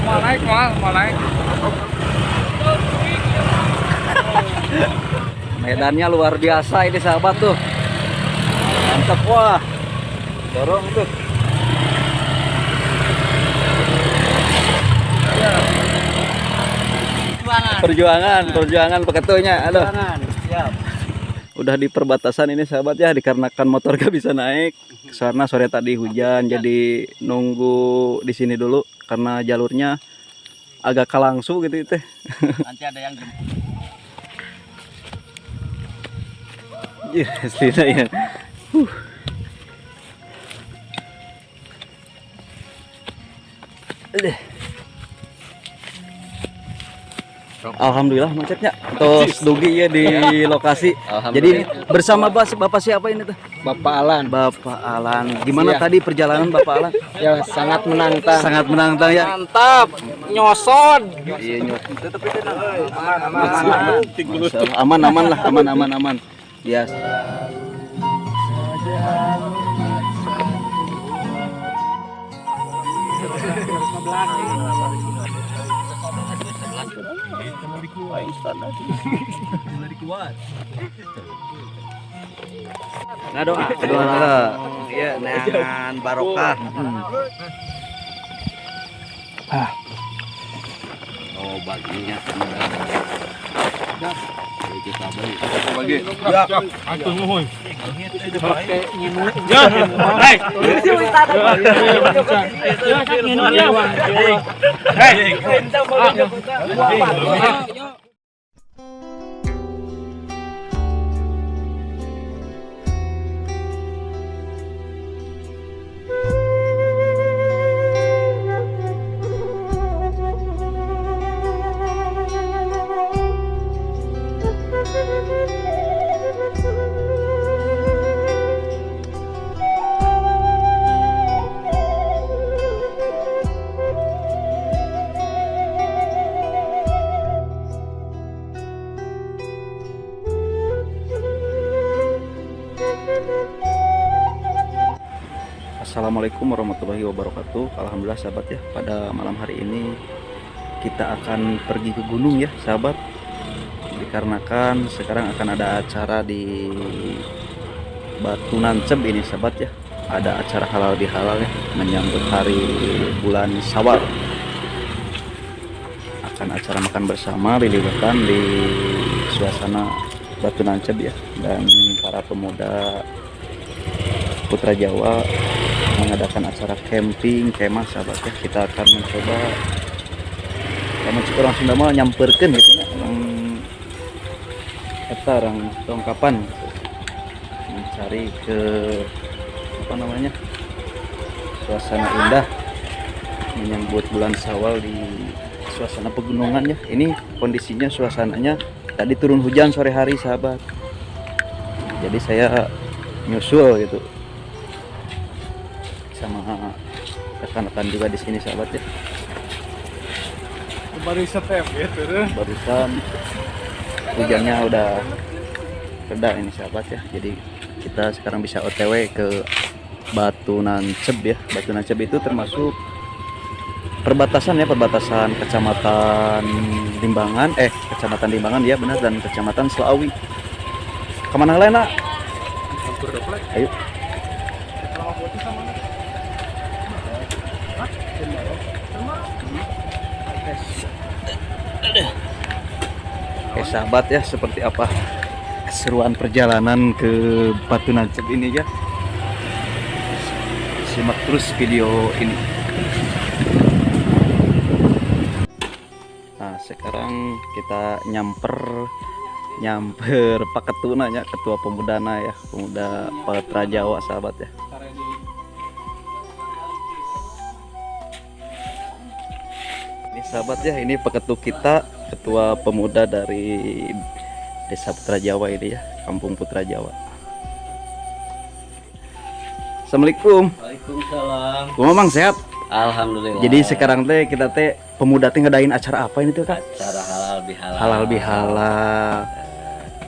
mau naik. Medannya luar biasa ini sahabat tuh. Mantap, wah. Dorong tuh. Perjuangan peketunya. Aduh. Siap. Udah di perbatasan ini sahabat ya, dikarenakan motor gak bisa naik karena sore tadi hujan, jadi nunggu di sini dulu karena jalurnya agak kalangsu gitu teh. Nanti ada yang jemput. Iya, setidaknya. Alhamdulillah macetnya. Terus dugi ya di lokasi. Jadi bersama Bapak siapa ini tuh? Bapak Alan. Bapak Alan. Gimana Iya. tadi perjalanan Bapak Alan? Ya sangat menantang. Sangat menantang ya. Mantap. Nyosot. Iya nyot. Aman lah, aman. Ya. Nah doa Iya, dengan barokah. Oh baginya kita beli. Bagi. Ya, antum nuhun. Ya. Hai. Assalamualaikum warahmatullahi wabarakatuh. Alhamdulillah sahabat ya, pada malam hari ini kita akan pergi ke gunung ya sahabat, dikarenakan sekarang akan ada acara di Batu Nanceb ini sahabat ya. Ada acara halal bihalal ya, menyambut hari bulan Syawal. Akan acara makan bersama lilitan di suasana Batu Nanceb ya, dan para pemuda Putra Jawa mengadakan acara camping kemah sahabat ya. Kita akan mencoba orang Sunda mah nyamperkeun gitu ya, orang tongkapan mencari ke apa namanya, suasana indah menyambut bulan Syawal di suasana pegunungan ya. Ini kondisinya suasananya tadi turun hujan sore hari sahabat, jadi saya nyusul gitu sama rekan-rekan juga di sini sahabat ya. Barusan hujannya udah reda ini sahabat ya, jadi kita sekarang bisa OTW ke Batu Nanceb ya. Batu Nanceb itu termasuk perbatasan ya, perbatasan kecamatan Limbangan ya benar, dan kecamatan Selawi. Kemana lain nak? Ayo. Oke sahabat ya, seperti apa keseruan perjalanan ke Batu Nanceb ini ya. Simak terus video ini. Nah sekarang kita nyamper Pak Ketuna ya, ketua pemudana ya, pemuda Putra Jawa sahabat ya. Ini sahabat ya, ini peketu kita, ketua pemuda dari Desa Putra Jawa ini ya, Kampung Putra Jawa. Assalamualaikum. Waalaikumsalam. Kumamang sehat? Alhamdulillah. Jadi sekarang teh kita teh pemuda teh ngadain acara apa ini tuh Kak? Acara halal bihalal. Halal bihalal.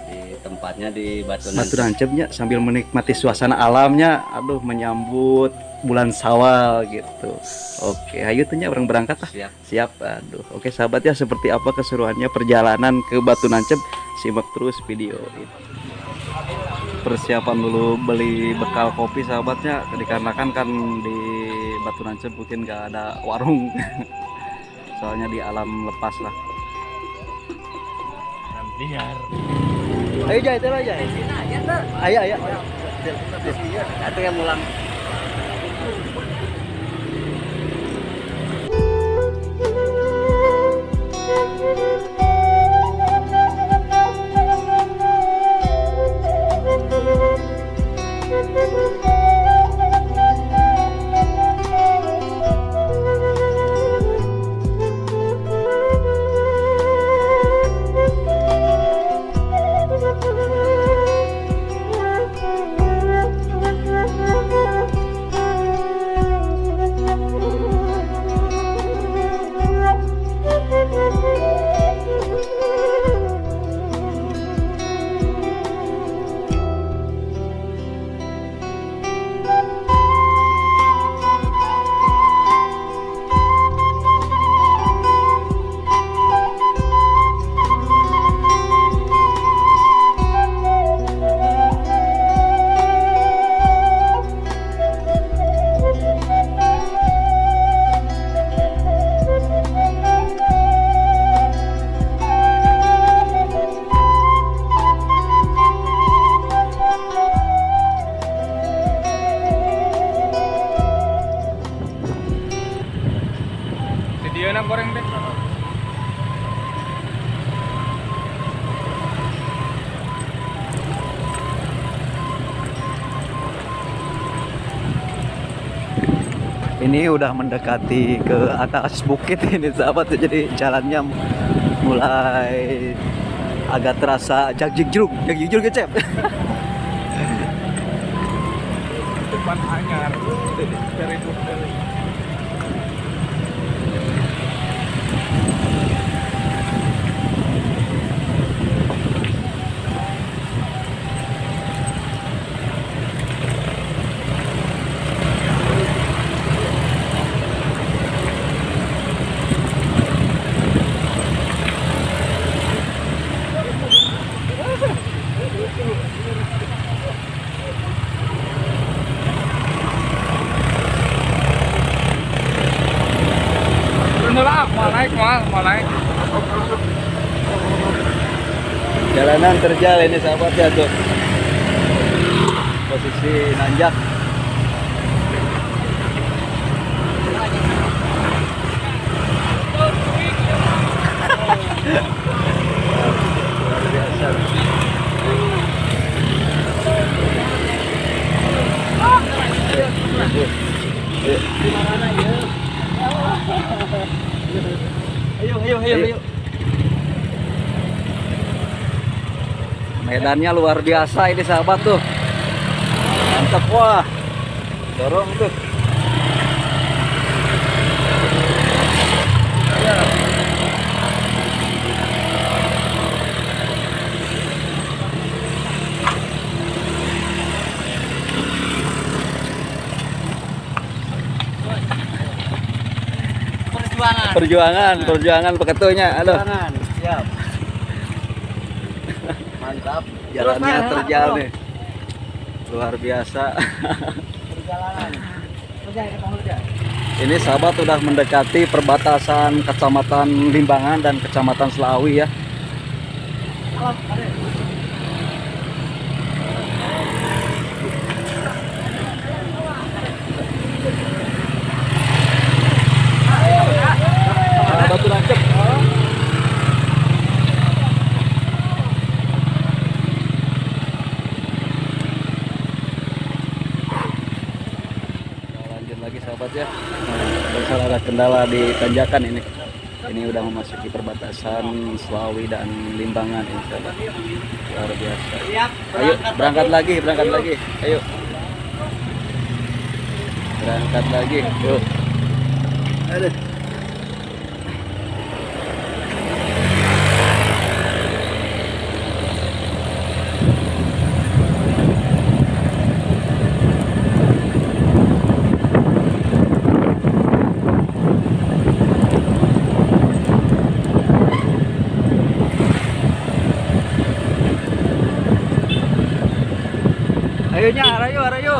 Di tempatnya di Batu Batu Nancebnya sambil menikmati suasana alamnya. Aduh, menyambut bulan Syawal gitu. Oke, ayo tanya orang berangkat lah. Siap. Siap. Aduh. Oke sahabat ya, seperti apa keseruannya perjalanan ke Batu Nancep? Simak terus video ini. Persiapan dulu beli bekal kopi sahabatnya, dikarenakan kan di Batu Nancep mungkin gak ada warung. Soalnya di alam lepas lah. Liar. Ayo Jai, terus Jai. Ayo, ayo. Itu yang mulang. Dia nak goreng deh. Ini udah mendekati ke atas bukit ini sahabat, jadi jalannya mulai agak terasa jagjigjuk kecep. Depan anyar. Dari mau naik. Jalanan terjal ini sahabat ya tuh. Posisi nanjak. Luar biasa. Ayo. Medannya luar biasa ini sahabat tuh. Mantap, wah. Dorong tuh. Perjuangan peketunya. Aduh. Siap. Mantap. Jalannya terjal nih. Luar biasa. Perjalanan. Ini sahabat udah mendekati perbatasan Kecamatan Limbangan dan Kecamatan Selawi ya. Batu Nancep. Lanjut lagi sahabat ya. Besar ada kendala di tanjakan ini. Ini udah memasuki perbatasan Selawi dan Limbangan ini sahabat. Luar biasa. Ayo berangkat lagi. Ayo. Berangkat lagi. Yuk. Aduh. Ayonya, arayo, arayo.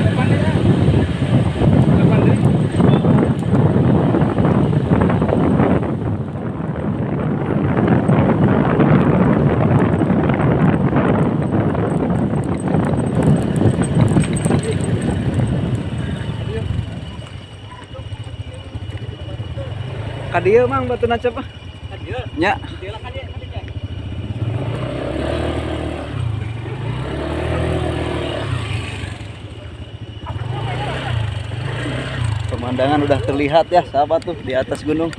Depan deh. Depan deh. Kadieu mang batu nancep mah. Nya. Pemandangan udah terlihat ya sahabat tuh di atas gunung.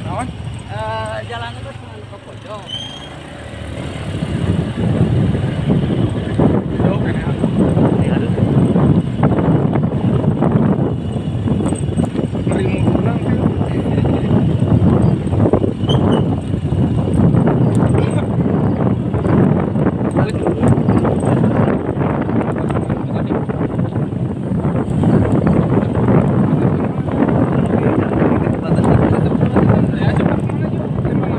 Naon? Jalan itu cuma ke pojok. Jauh kan ya? Beri munduran kan? Balik dulu. Ya, cepat kemana aja? Kemana?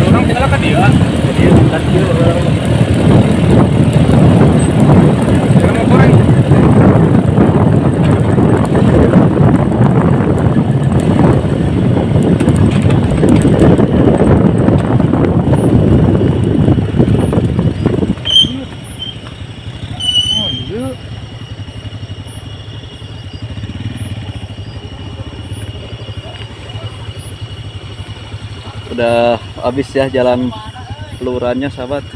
Orang tinggal ke dia. Dia mau goreng. Oh, iya. Udah habis ya jalan pelurannya sahabat.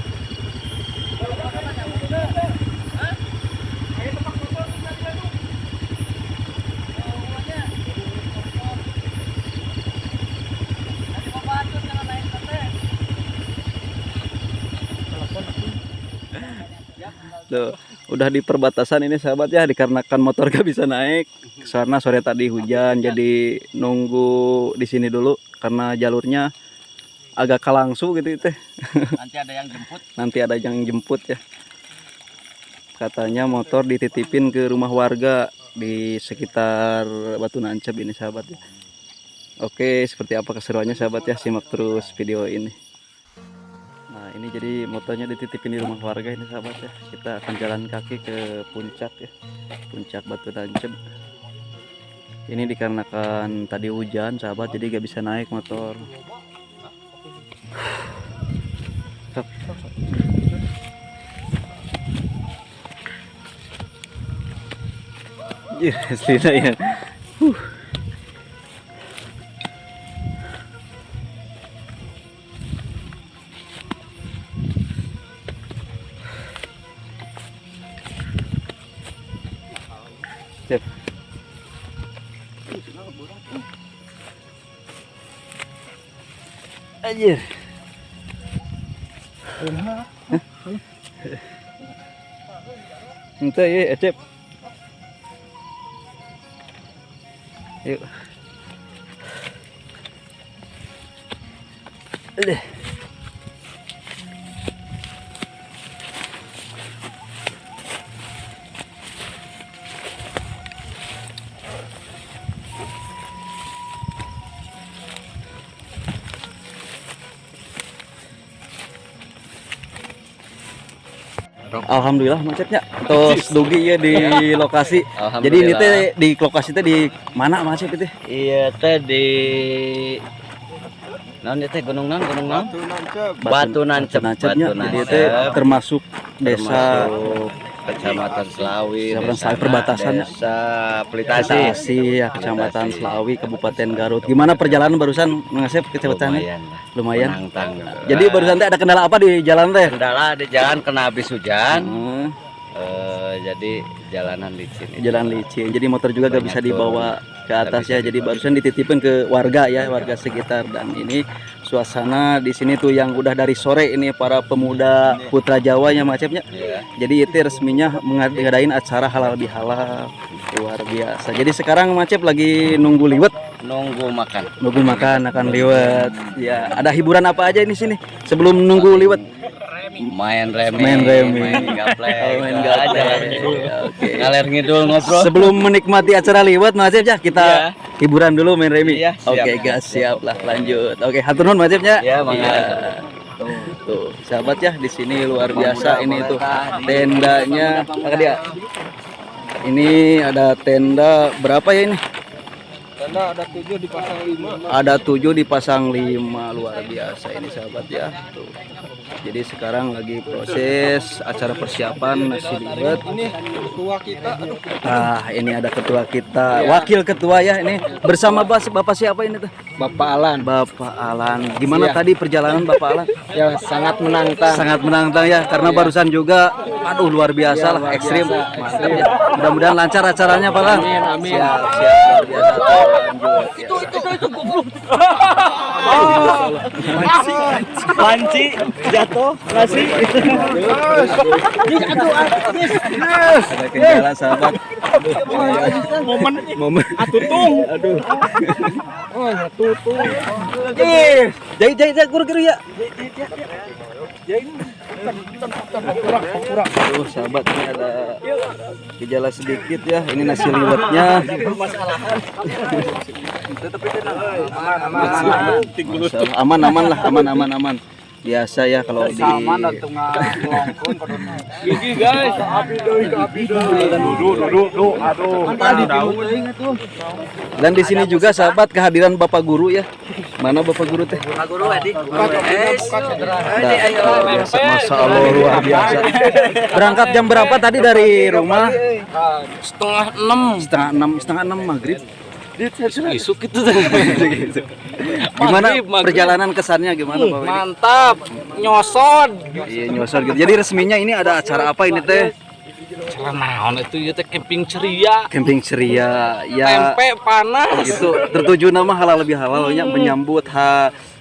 Tuh, udah di perbatasan ini sahabat ya, dikarenakan motor gak bisa naik karena sore tadi hujan, jadi nunggu di sini dulu karena jalurnya agak kalangsu gitu teh. Nanti ada yang jemput. Nanti ada yang jemput ya. Katanya motor dititipin ke rumah warga di sekitar Batu Nancep ini sahabat ya. Oke, seperti apa keseruannya sahabat ya, simak terus video ini. Nah, ini jadi motornya dititipin di rumah warga ini sahabat ya. Kita akan jalan kaki ke puncak ya. Puncak Batu Nancep. Ini dikarenakan tadi hujan sahabat, jadi gak bisa naik motor. Sok. Iya, aslinya ya. Siap. Anjir. Ente ya, Ecep. Yuk. Udah. Alhamdulillah macetnya. Terus dugi ya di lokasi. Jadi ini teh di lokasi teh di mana macet itu? Iya teh di non teh gunung non Batu Nancep. Batu Nancep. Nancepnya. Batu Jadi Nancep. teh termasuk desa Kecamatan Selawi, Kecamatan Desa Selawi, perbatasan. Desa Pelitasi. Pelitasi ya, Kecamatan Selawi, Kabupaten Garut. Gimana perjalanan barusan ngasep kecepatannya? Lumayan lah. Lumayan. Menantang. Jadi barusan teh ada kendala apa di jalan teh? kendala di jalan kena habis hujan. Hmm, Jadi jalanan licin. jalan licin. Jadi motor juga gak Banyak bisa dibawa ke atas ya. Jadi barusan dititipin ke warga ya, warga sekitar. Dan ini suasana di sini tuh yang udah dari sore ini para pemuda Putra Jawa ya Macepnya. Iya. Jadi itu resminya mengadain acara halal bihalal. Luar biasa. Jadi sekarang Macep lagi nunggu liwet, Nunggu makan. nunggu makan akan liwet. Ya, ada hiburan apa aja di sini sebelum nunggu liwet? Main remi. Main remi. Main gaplek. Oh, main Nggak ada. gaplek. Oke. Ngalir ngidul ngobrol. Sebelum menikmati acara liwet Macep ya, kita hiburan dulu main remi. Iya, siap. Oke, gas, siap lah lanjut. Oke, hatur nuhun Macepnya. Iya, mangga. Iya. Tuh, sahabat ya, di sini luar biasa ini tuh tendanya. Maka dia. Ini ada tenda berapa ya ini? Tenda ada 7 dipasang 5. Ada 7 dipasang 5, luar biasa ini sahabat ya. Tuh. Jadi sekarang lagi proses acara persiapan nasi liwet. Ini ketua kita. Ah, ini ada ketua kita, wakil ketua ya ini bersama Bapak siapa ini tuh? Bapak Alan. Bapak Alan. Gimana Iya. tadi perjalanan Bapak Alan? Ya sangat menantang. Sangat menantang ya karena barusan juga aduh luar biasa lah, luar ekstrim. biasa, Mantap ya. Mudah-mudahan lancar acaranya Pak Alan. Amin, amin. Siap, luar biasa. Tuh, lanjut, ya. Panci jatuh nasi. Ada kendala sahabat. Momen. Aduh. Oh, ya tutup. Jai guru ya. Tuh sahabat ini ada gejala sedikit ya. Ini nasi liwetnya. Aman lah, aman. Biasa ya kalau di Gigi guys. Duduk. Aduh. dan di sini juga sahabat kehadiran Bapak Guru ya. Mana Bapak Guru teh? Guru Edi. Masya Allah luar biasa. Berangkat jam berapa tadi dari rumah? Setengah 6. Setengah enam maghrib. Isuk itu. Gimana Maghrib. perjalanan kesannya gimana Pak Wedi? Mantap. Nyosod. Iya nyosor gitu. Jadi resminya ini ada acara apa ini teh? Cara naon itu ya teh camping ceria. Camping ceria ya. Tempe panas. Itu tertuju nama halal lebih halalnya menyambut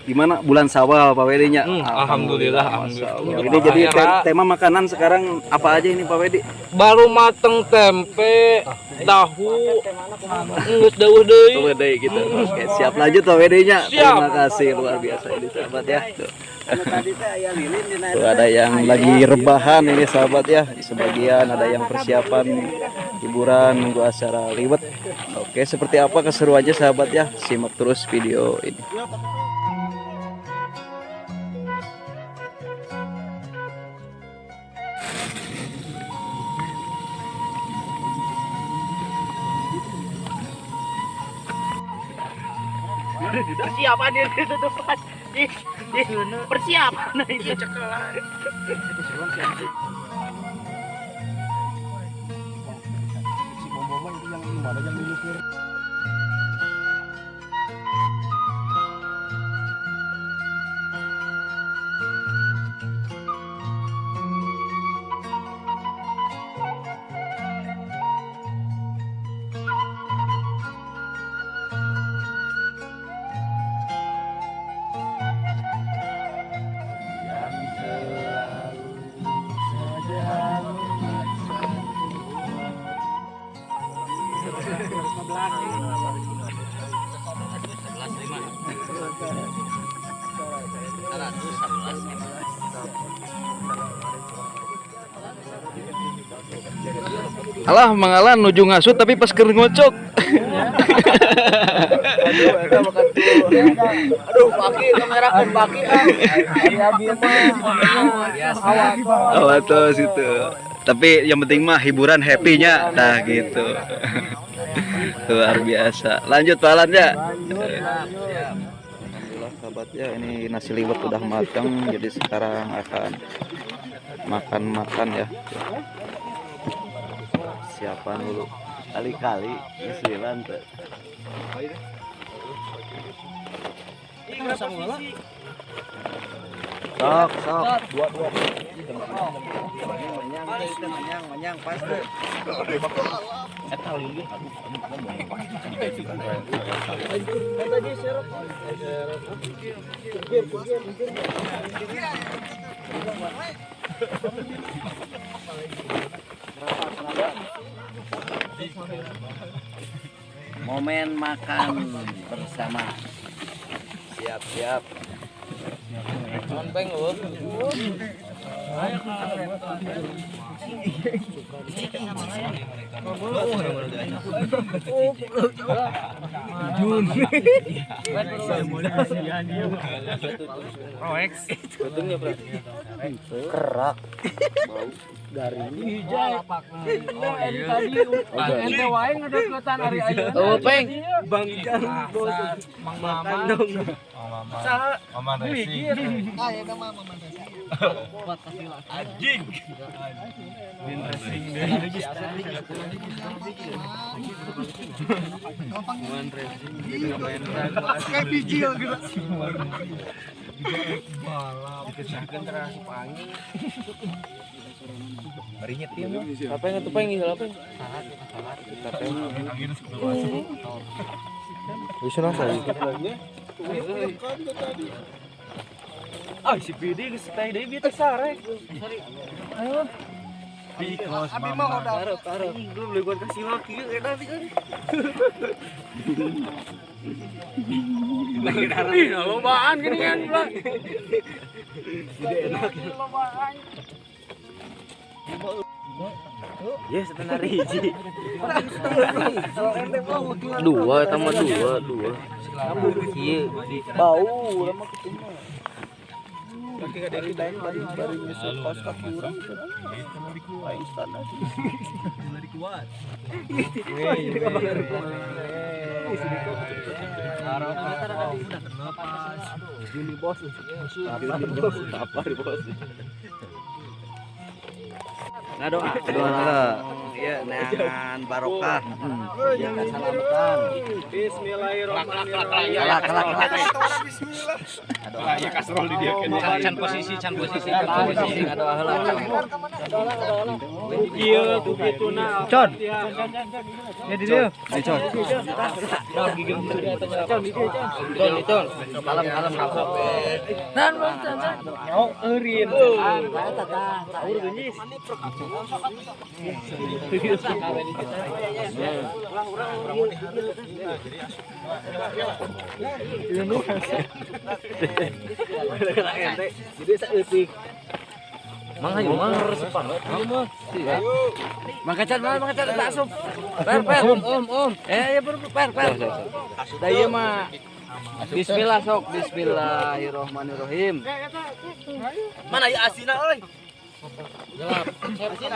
gimana bulan Sawal Pak Wedi nya. Alhamdulillah. Masya Allah. Ini jadi tema makanan sekarang apa aja ini Pak Wedi? Baru mateng tempe, tahu, ngus dawuh deui. Wedai gitu. Oke, siap lanjut Pak Wedi-nya. Siap. Terima kasih luar biasa ini sahabat ya. Tuh. Tuh ada yang lagi rebahan ini sahabat ya. Di sebagian ada yang persiapan hiburan nunggu acara liwet. Oke, seperti apa keseruannya sahabat ya? Simak terus video ini. Persiapan itu depan. Persiapan ini cekelan. Alah mangalan nuju ngasut tapi pas keur ngocok. Aduh, paki kamera kan paki. Oh, tuh situ. Tapi yang penting mah hiburan happy-nya nah gitu. Luar biasa. Lanjut Pak Alan ya. Alhamdulillah sahabat ya, ini nasi liwet udah matang jadi sekarang akan makan ya. persiapan dulu. Kali-kali ngesilan teh. Sok, sok. Dua. Manyang pas tuh. Momen makan bersama. Siap-siap. Monteng lu. Kerak. Dari hijau. Oh tadi ente wae ngedeketan hari ayeuna. Oh, Peng. Bang Ijan bos. Mang Maman dong. Saha? Maman Racing. Ah, ya nama Maman Racing. Anjing. Win Racing deh. Maman Racing. Kayak biji gitu. Balap dikesakeun terus angin. Barinya tim. Apa yang itu Peng? Apa yang? Bisa nasa. Ah, si Bidi geus teh deui bieu teh sarek. Ayo. Because abi mah udah taruh. Belum beli buat kasih laki enak sih. Ih, lobaan gini kan bilang. Tidak enak. Lobaan. Yes, setengah hiji. Dua, tambah dua. Iya, Bau lama ketemu. Kaki dari lain baru nyusul kos kaki urang. Lain standar. Dari kuat. Juni bos. Apa bos? Nah doa lah. Iya, neangan barokah. Ya keselamatan. Bismillahirrahmanirrahim. Kelak. Bismillah. ya kastrol di dia can posisi. Doa heula. Iya, tuh kituna. Con. Ya di dieu. Di con. Kalem. Nyok eurin. Taur geus. Jadi saeutik. Mang hayu mang resepan. Mang kacan tak asup. Per. Om. Ya per. Da ieu mah bismillah sok. Bismillahirrahmanirrahim. Mana ya asina euy?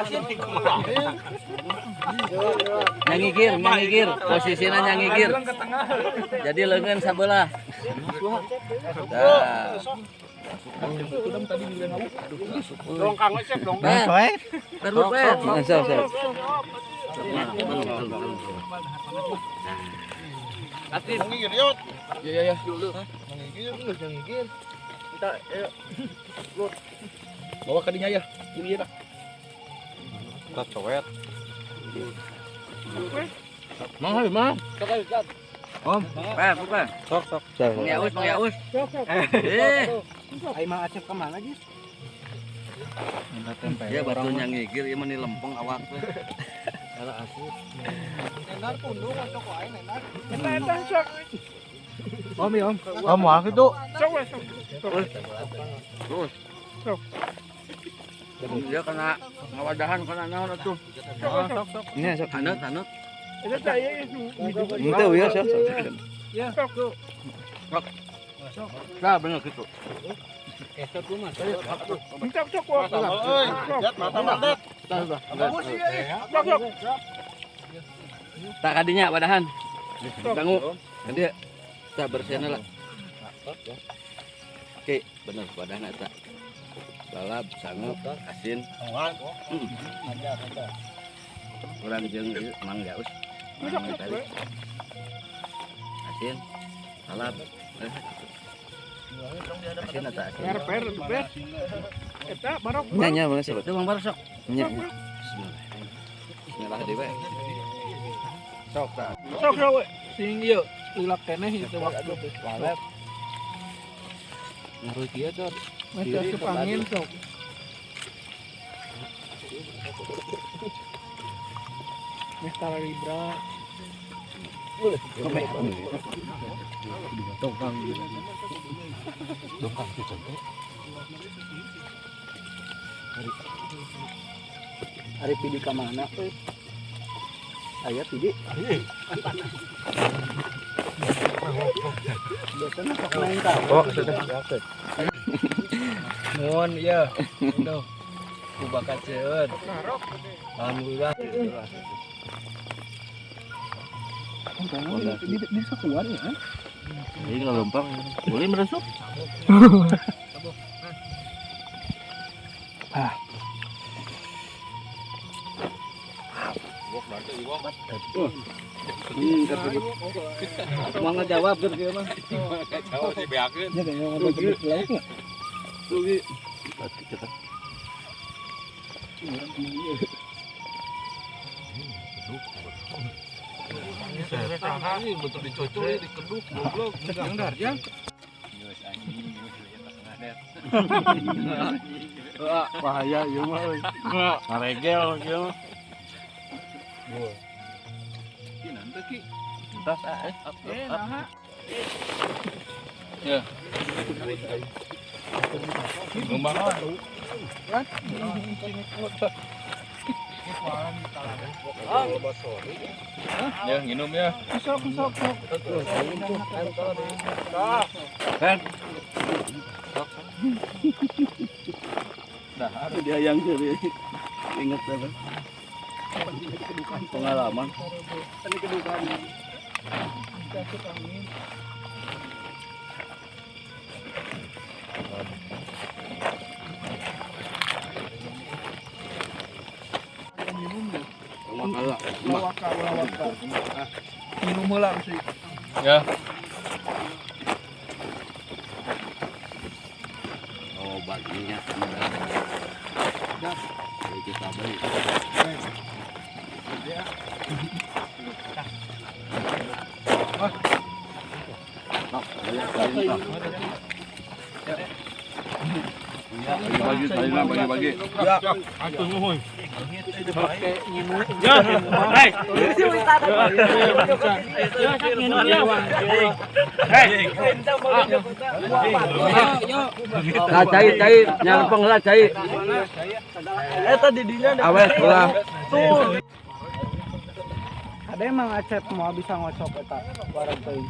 Asin. Nyangigir. Posisina nyangigir. Jadi leungeun sabelah. Dah. Dong Kang Cep dong. Per. Atin ngigir yot. Ya. Dulu. Ngigir. Kita lut. Bawa ke dinya ya. Ini ya. Kita cowet. Mang hayu mang. Om, per. Sok. Mang Yaus. Ai mang acep ke mana Jis? Ya batu nyangigir ieu mah ni lempeng awak teh. Ala asup. Enar pundung cok wae enar. Enar cok. Om. Om wah kitu. Terus. Dia kena ngawadahan kena naon atuh. Sok. Ini sok. Anut. Itu ya sok. Ya, sok. Nah, bener gitu. Esok lu mas. Cok. Euy, lihat mata mandat. Bagus ieu. Cok. Tak kadinya wadahan. Dangu. Nanti tak bersihna lah. Oke, bener wadahan eta. Balap, sangup, asin. Kurang jeung ieu mangga us. Asin. Salad. Asin eta asin. Per. Eta barok. Nya mana sih? Itu Mang Bar sok. Nya. Bismillah dewe. Sok we. Sing ieu ulak keneh itu waktu teh. Walep. Ngaruh kieu tuh. Masih asup angin sok. Mestara Libra. Hari pilih ke mana? Ayah pilih. Biasanya sok main kau. Oh, sudah. Mohon ya. Aduh. Ku bakat ceun. Alhamdulillah. Bisa keluar ya? Ini nggak gampang. Boleh merasuk? Mau ngejawab keur kieu mah. Jauh sih beakeun. Ya kayaknya ada lauk enggak? Ini betul dicocok di keduk goblok. Yang darjang. Bahaya ieu mah euy. Ngaregel kieu. Tas Nah. Ya. Gembang ya minum ya. Sok. Ada dia yang jadi ingat apa? Pengalaman. Tadi kedukaan. Asup angin. Lawaka. Minum heula sih. Ya. Oh, baginya. Kita beli. Bagi. Ya. Atuh nuhun. Pakai nginum. Ya. Hei. Lah cai nyang pengelah cai. Eta di dinya ada. Awes ulah. Tuh. Ada emang Acep mau bisa ngocok eta barang teuing.